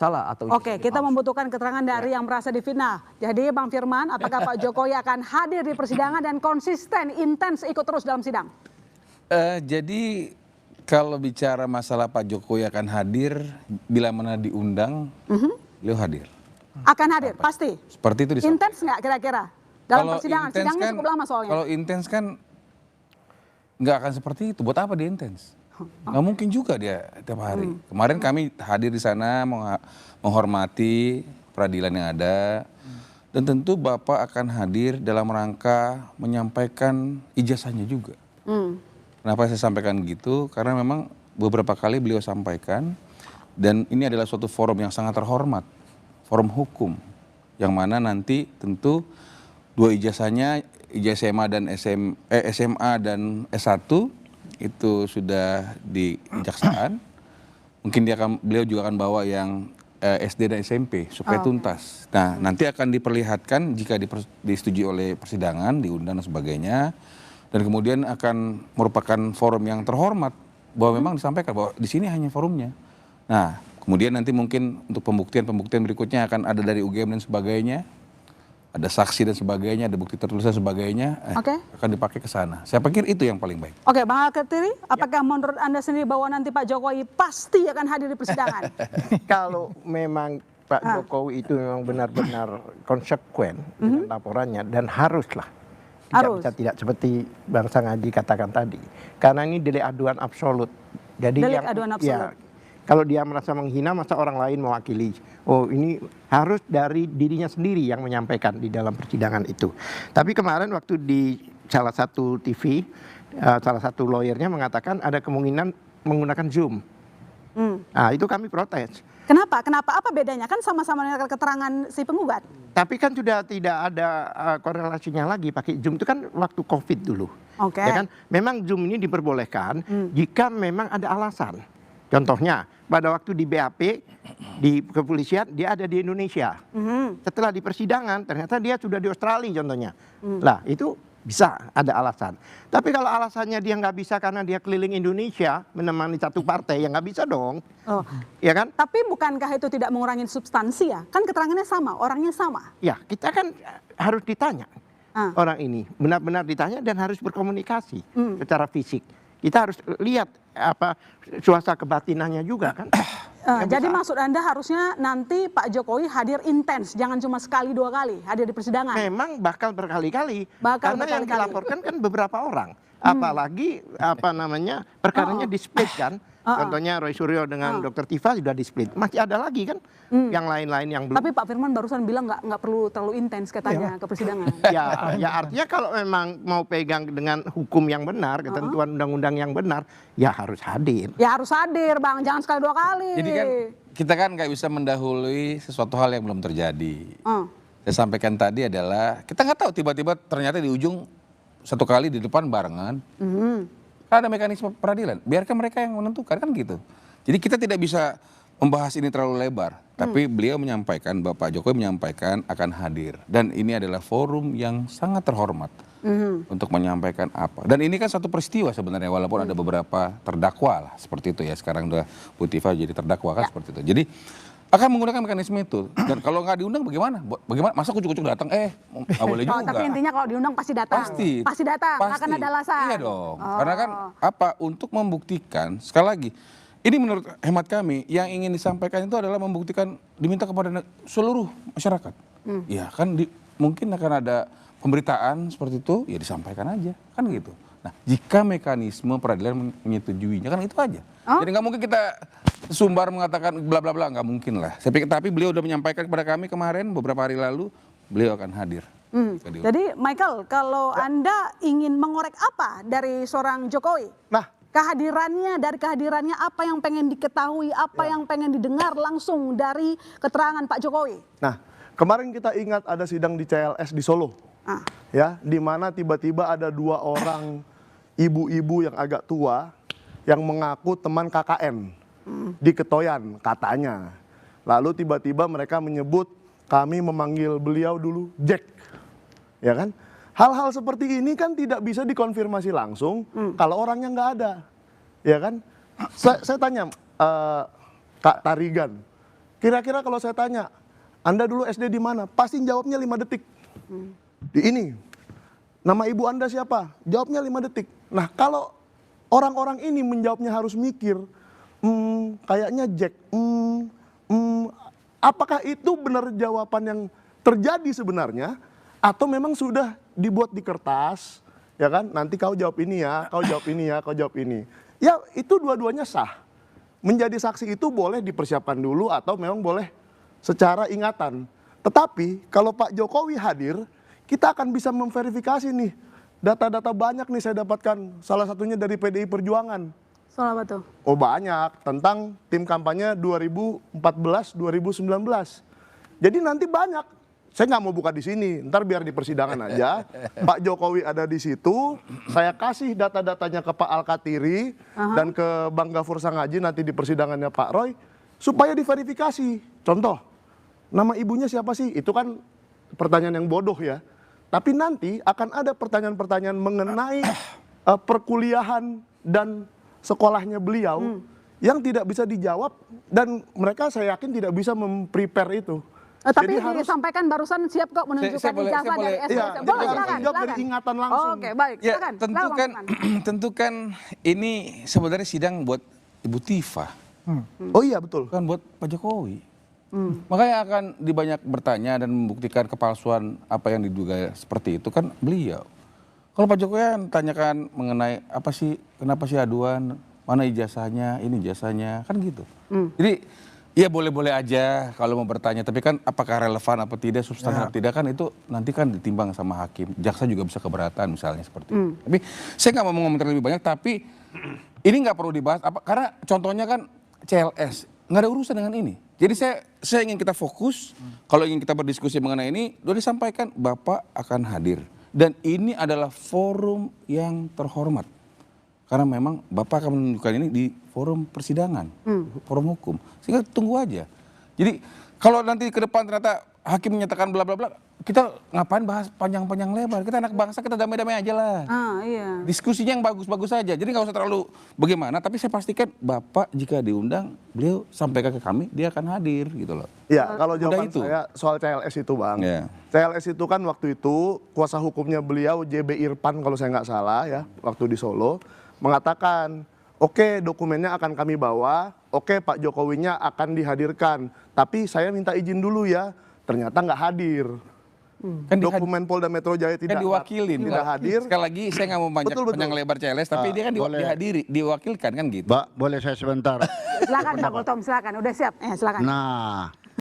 salah atau Oke, kita membutuhkan keterangan dari yang merasa difitnah. Jadi Bang Firman, apakah Pak Jokowi akan hadir di persidangan dan konsisten, intens ikut terus dalam sidang? Jadi kalau bicara masalah Pak Jokowi akan hadir, bila mana diundang, beliau hadir. Akan hadir, pasti. Seperti itu disampaikan. Intens nggak kira-kira dalam Kalau persidangan? intens Sidangnya kan- cukup lama soalnya. Kalau intens kan nggak akan seperti itu. Buat apa dia intens? Nggak mungkin juga dia tiap hari. Kemarin kami hadir di sana menghormati peradilan yang ada. Dan tentu Bapak akan hadir dalam rangka menyampaikan ijazahnya juga. Kenapa saya sampaikan gitu? Karena memang beberapa kali beliau sampaikan. Dan ini adalah suatu forum yang sangat terhormat. Forum hukum. Yang mana nanti tentu dua ijazahnya, ijazah SMA dan S1 itu sudah di kejaksaan. Mungkin beliau juga akan bawa yang SD dan SMP supaya tuntas. Nah, nanti akan diperlihatkan jika disetujui oleh persidangan, diundang dan sebagainya. Dan kemudian akan merupakan forum yang terhormat bahwa memang disampaikan bahwa di sini hanya forumnya. Nah, kemudian nanti mungkin untuk pembuktian berikutnya akan ada dari UGM dan sebagainya. Ada saksi dan sebagainya, ada bukti tertulis dan sebagainya, akan dipakai ke sana. Saya pikir itu yang paling baik. Oke, Bang Alkatiri, apakah menurut Anda sendiri bahwa nanti Pak Jokowi pasti akan hadir di persidangan? Kalau memang Pak Jokowi itu memang benar-benar konsekuen dengan laporannya dan haruslah. Bisa tidak seperti Bang Sangadi katakan tadi. Karena ini delik aduan absolut. Jadi delik aduan absolut. Ya, kalau dia merasa menghina, masa orang lain mewakili. Oh, ini harus dari dirinya sendiri yang menyampaikan di dalam persidangan itu. Tapi kemarin waktu di salah satu TV, salah satu lawyernya mengatakan ada kemungkinan menggunakan Zoom. Nah, itu kami protes. Kenapa? Apa bedanya? Kan sama-sama dengan keterangan si penggugat. Tapi kan sudah tidak ada korelasinya lagi pakai Zoom. Itu kan waktu COVID dulu. Oke. Ya kan? Memang Zoom ini diperbolehkan jika memang ada alasan. Contohnya, pada waktu di BAP, di kepolisian, dia ada di Indonesia. Setelah di persidangan, ternyata dia sudah di Australia contohnya. Lah, itu bisa ada alasan. Tapi kalau alasannya dia nggak bisa karena dia keliling Indonesia menemani satu partai, ya nggak bisa dong. Oh. Ya kan? Tapi bukankah itu tidak mengurangi substansi ya? Kan keterangannya sama, orangnya sama. Ya, kita kan harus ditanya. Orang ini benar-benar ditanya dan harus berkomunikasi secara fisik. Kita harus lihat suasana kebatinannya juga kan. Jadi maksud Anda harusnya nanti Pak Jokowi hadir intens, jangan cuma sekali dua kali hadir di persidangan. Memang bakal berkali-kali. Karena yang dilaporkan kan beberapa orang. Apalagi perkaranya di-split kan. Contohnya Roy Suryo dengan Dr. Tifa sudah di-split. Masih ada lagi kan yang lain-lain yang belum. Tapi Pak Firman barusan bilang nggak perlu terlalu intens katanya ke persidangan. Ya artinya kalau memang mau pegang dengan hukum yang benar, ketentuan undang-undang yang benar, ya harus hadir. Ya harus hadir Bang, jangan sekali dua kali. Jadi kan kita kan nggak bisa mendahului sesuatu hal yang belum terjadi. Saya sampaikan tadi adalah kita nggak tahu tiba-tiba ternyata di ujung satu kali di depan barengan. Ada mekanisme peradilan, biarkan mereka yang menentukan kan gitu. Jadi kita tidak bisa membahas ini terlalu lebar, tapi beliau menyampaikan, Bapak Jokowi menyampaikan akan hadir. Dan ini adalah forum yang sangat terhormat untuk menyampaikan apa. Dan ini kan satu peristiwa sebenarnya, walaupun ada beberapa terdakwa lah, seperti itu ya. Sekarang udah Bu Tifa jadi terdakwa kan seperti itu. Jadi akan menggunakan mekanisme itu. Dan kalau nggak diundang bagaimana? Bagaimana? Masa kucuk-kucuk datang? Nggak boleh juga. Tapi intinya kalau diundang pasti datang. Pasti datang, nggak akan ada alasan. Iya dong. Karena kan untuk membuktikan, sekali lagi, ini menurut hemat kami, yang ingin disampaikan itu adalah membuktikan, diminta kepada seluruh masyarakat. Ya kan mungkin akan ada pemberitaan seperti itu, ya disampaikan aja. Kan gitu. Nah, jika mekanisme peradilan menyetujuinya, kan itu aja. Jadi nggak mungkin kita sumbar mengatakan bla bla bla, nggak mungkin lah. Tapi beliau sudah menyampaikan kepada kami kemarin beberapa hari lalu, beliau akan hadir. Jadi Michael, kalau Anda ingin mengorek apa dari seorang Jokowi? Nah, dari kehadirannya apa yang pengen diketahui, apa yang pengen didengar langsung dari keterangan Pak Jokowi? Nah, kemarin kita ingat ada sidang di CLS di Solo. Ya, di mana tiba-tiba ada dua orang ibu-ibu yang agak tua yang mengaku teman KKN di Ketoyan katanya. Lalu tiba-tiba mereka menyebut kami memanggil beliau dulu Jack. Ya kan? Hal-hal seperti ini kan tidak bisa dikonfirmasi langsung kalau orangnya nggak ada. Ya kan? Saya tanya Kak Tarigan, Kira-kira kalau saya tanya, Anda dulu SD di mana? Pasti jawabnya 5 detik. Di ini. Nama ibu Anda siapa? Jawabnya 5 detik. Nah, kalau orang-orang ini menjawabnya harus mikir, kayaknya Jack, apakah itu benar jawaban yang terjadi sebenarnya? Atau memang sudah dibuat di kertas, ya kan? Nanti kau jawab ini ya, kau jawab ini ya, kau jawab ini. Ya, itu dua-duanya sah. Menjadi saksi itu boleh dipersiapkan dulu atau memang boleh secara ingatan. Tetapi kalau Pak Jokowi hadir, kita akan bisa memverifikasi nih. Data-data banyak nih saya dapatkan, salah satunya dari PDI Perjuangan. Soal apa tuh? Oh banyak, tentang tim kampanye 2014-2019. Jadi nanti banyak. Saya nggak mau buka di sini, ntar biar di persidangan aja. Pak Jokowi ada di situ, saya kasih data-datanya ke Pak Alkatiri dan ke Bang Gafur Sangaji nanti di persidangannya Pak Roy, supaya diverifikasi. Contoh, nama ibunya siapa sih? Itu kan pertanyaan yang bodoh ya. Tapi nanti akan ada pertanyaan-pertanyaan mengenai perkuliahan dan sekolahnya beliau yang tidak bisa dijawab dan mereka saya yakin tidak bisa memprepare itu. Tapi Jadi harus disampaikan barusan siap kok menunjukkan Saya boleh- ijazah saya dari boleh- SD. Iya, Boleh, jadi silakan, jawab dari silakan. ingatan langsung. Oke, baik. Ya, Silakan. tentu Silakan, kan, Bang Firman. tentu kan ini sebenarnya sidang buat Ibu Tifa, Oh iya betul. bukan buat Pak Jokowi. Makanya akan dibanyak bertanya dan membuktikan kepalsuan apa yang diduga seperti itu kan beliau. Kalau Pak Jokowi kan tanyakan mengenai apa sih, kenapa sih aduan, mana ijazahnya, ini ijazahnya, kan gitu. Jadi ya boleh-boleh aja kalau mau bertanya, tapi kan apakah relevan apa tidak, substansi apa tidak kan itu nanti kan ditimbang sama hakim. Jaksa juga bisa keberatan misalnya seperti itu. Tapi saya nggak mau mengomentari lebih banyak, tapi ini nggak perlu dibahas, karena contohnya kan CLS, nggak ada urusan dengan ini. Jadi saya ingin kita fokus, kalau ingin kita berdiskusi mengenai ini, sudah disampaikan Bapak akan hadir. Dan ini adalah forum yang terhormat. Karena memang Bapak akan menunjukkan ini di forum persidangan, forum hukum. Sehingga tunggu aja. Jadi kalau nanti ke depan ternyata hakim menyatakan bla bla bla, kita ngapain bahas panjang-panjang lebar? Kita anak bangsa, kita damai-damai aja lah. Iya. Diskusinya yang bagus-bagus saja. Jadi nggak usah terlalu bagaimana, tapi saya pastikan Bapak jika diundang, beliau sampaikan ke kami, dia akan hadir gitu loh. Ya, kalau jawaban itu. saya soal CLS itu Bang. Ya. CLS itu kan waktu itu kuasa hukumnya beliau JB Irfan kalau saya nggak salah ya, waktu di Solo, mengatakan, oke dokumennya akan kami bawa, oke Pak Jokowinya akan dihadirkan, tapi saya minta izin dulu ya, ternyata nggak hadir. Kan Dokumen Polda Metro Jaya tidak diwakilin. tidak hadir. Sekali lagi saya nggak mau Betul, betul. panjang lebar CLS, tapi dia kan boleh. dihadiri, diwakilkan kan gitu. Mbak, boleh saya sebentar? Silakan Pak Gultom, silakan. Udah siap? Silakan. Nah,